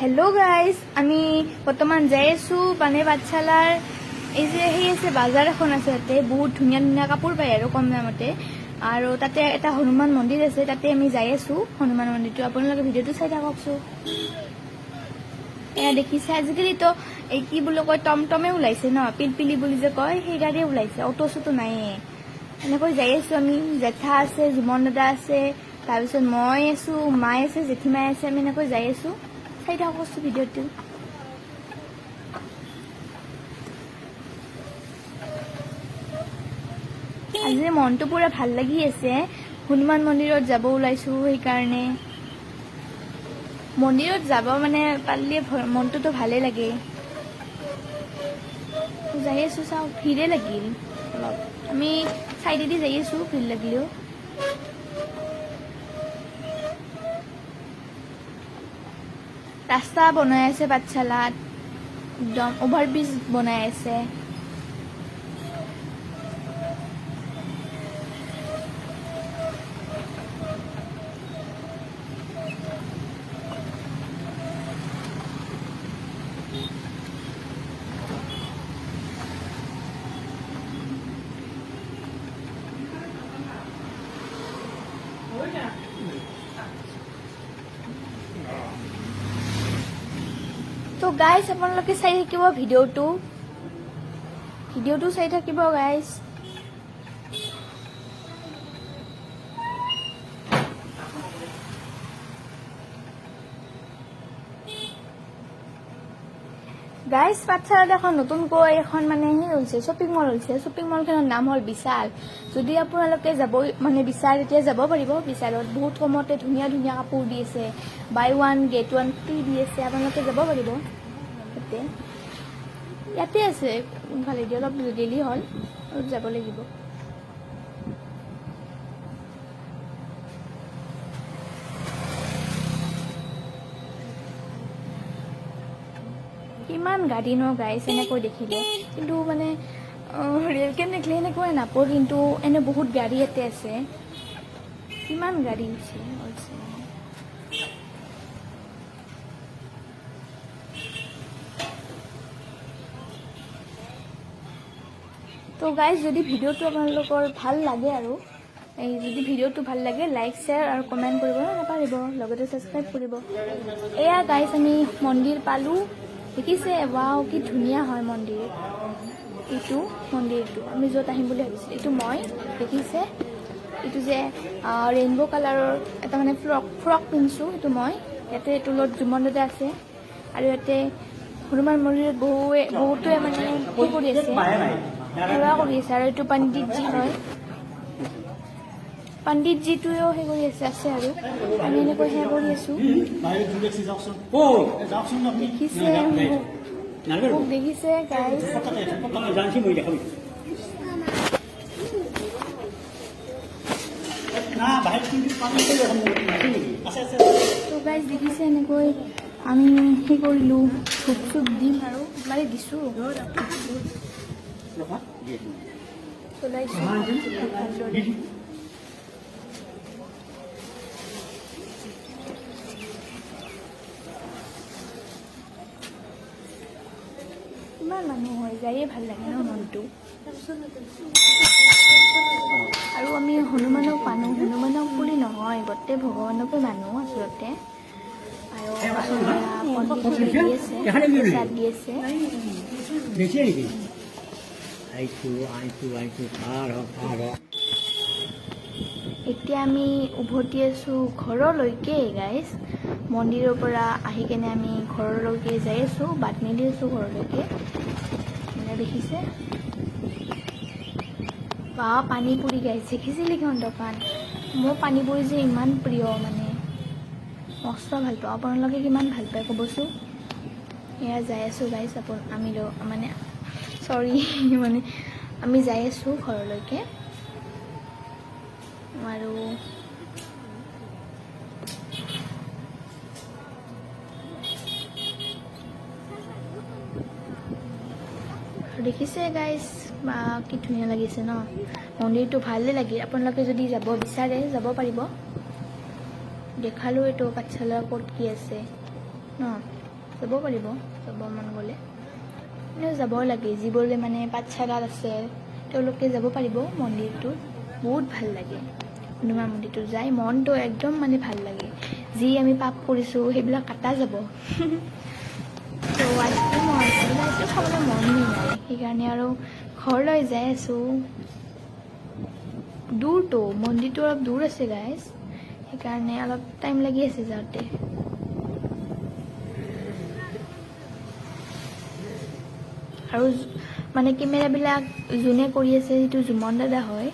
Hello guys আমি বৰ্তমান যাই আছো মানে পাঠশালাৰ এই যে সেই আছে বাজাৰ এখন আছে তাতে বহুত ধুনীয়া ধুনীয়া কাপোৰ পায় আৰু কম দামতে আৰু তাতে এটা হনুমান মন্দিৰ আছে তাতে আমি যাই আছো হনুমান মন্দিৰটো আপোনালোকে ভিডিঅ'টো চাই থাককচো এয়া দেখিছে আজিকালি তো এই কি বুলি কয় টমটমে ওলাইছে ন পিলপিলি বুলি যে কয় সেই গাড়ী ওলাইছে অটো চটো নাই এনেকৈ যাই আছো আমি জেঠা আছে জুমন দাদা আছে তাৰপিছত মই আছো মাই আছে জেঠিমাই আছে আমি এনেকৈ যাই আছো চাই থাককচো ভিডিঅ'টো আজি মনটো পুৰা ভাল লাগি আছে হনুমান মন্দিৰত যাব ওলাইছো সেই কাৰণে মন্দিৰত যাব মানে পালে মনটো ভালে লাগে যাই আছো চাও ভিৰে লাগিল অলপ আমি সাইডেদি যাই আছো ভিৰ লাগিলেও ৰাস্তা বনাই আছে পাঠশালাত একদম ওভাৰব্ৰিজ বনাই আছে তো গাইজ আপোনালোকে চাই থাকিব ভিডিঅ'টো চাই থাকিব গাইজ গাইজ পাঠশালাত এখন নতুনকৈ এখন মানে সেই হৈছে শ্বপিং মল হৈছে শ্বপিং মলখনৰ নাম হ'ল বিশাল যদি আপোনালোকে যাব মানে বিচাৰ এতিয়া যাব পাৰিব বিশালত বহুত কমতে ধুনীয়া ধুনীয়া কাপোৰ দি আছে buy one get one free দি আছে আপোনালোকে যাব পাৰিব ইয়াতে আছে ভালে দি অলপ গেলি হ'ল অলপ যাব লাগিব কিমান গাড়ী ন গাইছ এনেকৈ দেখিলে কিন্তু মানে ৰেলকে দেখিলে এনেকৈ নাপাওঁ কিন্তু এনে বহুত গাড়ী ইয়াতে আছে কিমান গাড়ী হৈছে তো গাইজ যদি ভিডিঅ'টো আপোনালোকৰ ভাল লাগে আৰু এই যদি ভিডিঅ'টো ভাল লাগে লাইক শ্বেয়াৰ আৰু কমেণ্ট কৰিব নাপাহৰিব লগতে ছাবস্ক্ৰাইব কৰিব এয়া গাইজ আমি মন্দিৰ পালোঁ দেখিছে ৱাও কি ধুনীয়া হয় মন্দিৰ এইটো মন্দিৰটো আমি য'ত আহিম বুলি ভাবিছিলোঁ এইটো মই দেখিছে এইটো যে ৰেইনব' কালাৰৰ এটা মানে ফ্ৰক পিন্ধিছোঁ সেইটো মই ইয়াতে তলত জুমন দাদা আছে আৰু ইয়াতে হনুমান মন্দিৰত বহুতোৱে মানে সেই কৰি আছে সেৱা কৰি আছে আৰু এইটো পণ্ডিতজী হয় পণ্ডিতজীটোৱেও সেই কৰি আছে আৰু আমি এনেকৈ সেৱা কৰি আছোঁ দেখিছে মোক দেখিছে গাইজ তো গাইজ দেখিছে এনেকৈ আমি সেই কৰিলোঁ ধূপ চুপ দিম আৰু মানে দিছোঁ চলাইছোঁ ইমান মানুহ হয় যায়ে ভাল লাগে ন মনটো আৰু আমি হনুমানক মানো হনুমানক বুলি নহয় গোটেই ভগৱানকে মানো আচলতে আৰু পণ্ডিত দি আছে প্ৰসাদ দি আছে এতিয়া আমি উভতি আছোঁ ঘৰলৈকে গাইজ মন্দিৰৰ পৰা আহি কেনে আমি ঘৰলৈকে যাই আছোঁ বাট মেলি আছোঁ ঘৰলৈকে মানে দেখিছে বা পানী পুৰি গাইজ দেখিছিলি কিমান দোকান মোৰ পানী পুৰি যে ইমান প্ৰিয় মানে মস্ত ভাল পাওঁ আপোনালোকে কিমান ভাল পায় ক'বচোন এয়া যাই আছোঁ গাইজ আমি মানে চৰি মানে আমি যাই আছোঁ ঘৰলৈকে আৰু দেখিছে গাইজ বা কি ধুনীয়া লাগিছে ন মন্দিৰটো ভালে লাগিল আপোনালোকে যদি যাব বিচাৰে যাব পাৰিব দেখালো এইটো পাঠশালা ক'ত কি আছে ন যাব পাৰিব, যাব মন গ'লে এনেও যাব লাগে। যিবোৰে মানে পাঠশালাত আছে তেওঁলোকে যাব পাৰিব মন্দিৰটোত, বহুত ভাল লাগে। হনুমান মন্দিৰটো যাই মনটো একদম মানে ভাল লাগে। যি আমি পাপ কৰিছোঁ সেইবিলাক কাটা যাব। তো আইচক্ৰীম আইচক্ৰীমটো খাবলৈ মনেই নাই, সেইকাৰণে আৰু ঘৰলৈ যাই আছোঁ। দূৰটো মন্দিৰটো অলপ দূৰ আছে গাইজ, সেইকাৰণে অলপ টাইম লাগি আছে যাওঁতে। আৰু মানে কেমেৰাবিলাক যোনে কৰি আছে, যিটো জুমন দাদা হয়